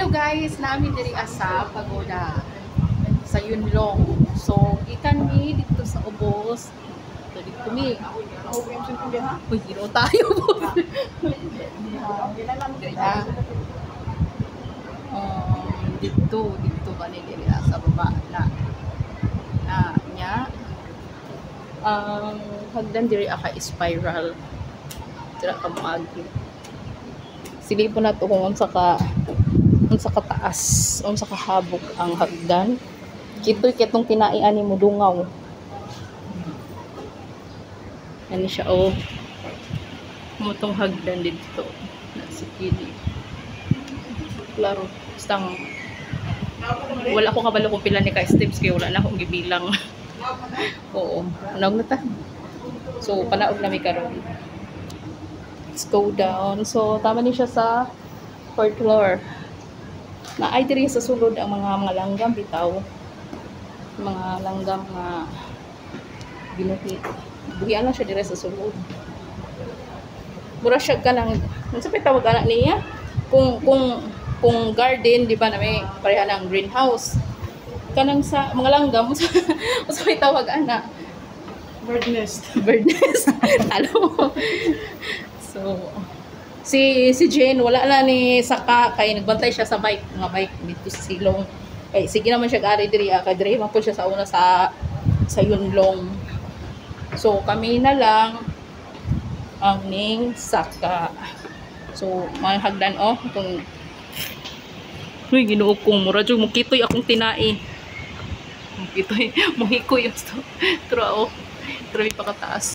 Hello guys, namin diri sa pagoda sa Yunlong. So, ikan mi dito sa Ubos. So, dito mi. Uy, hiro tayo po. Dito ba ni diri sa baba na nya. Hagdan diri aka spiral. Tira ka maagi. Silipon na to kung unsa kataas, unsa kahabog ang hagdan. Kitoy kitong tinaian ni mo dungaw. Ani siya oh. Motong hagdan dito na sikili. Klaro, stang wala ko kabalo kung pila ni ka steps kay wala na akong gibilang. Oo, naog na ta. So panaog na mi karon. Let's go down. So tama ni siya sa 4th floor. Na ay diri sa sulod ang mga langgam bitaw. Mga langgam nga binuhi. Buhian lang siya diri sa sulod. Mura siya kanang unsa pa tawag ana niya? Kung garden di ba na may pareha ng greenhouse. Kanang sa mga langgam unsa may tawag ana? Bird nest. Bird nest. Talo. So, si Jane, wala na ni Saka, kaya nagbantay siya sa bike, mga bike dito sa silong. Kaya sige naman siya gari diri, kaya man po siya sa una sa Yunlong. So, kami na lang ang ning Saka. So, mga hagdan, oh, itong uy, ginuo kong mura dyan, mukitoy akong tinai. Mukitoy, muhikoy, pero oh, grabe pa kataas.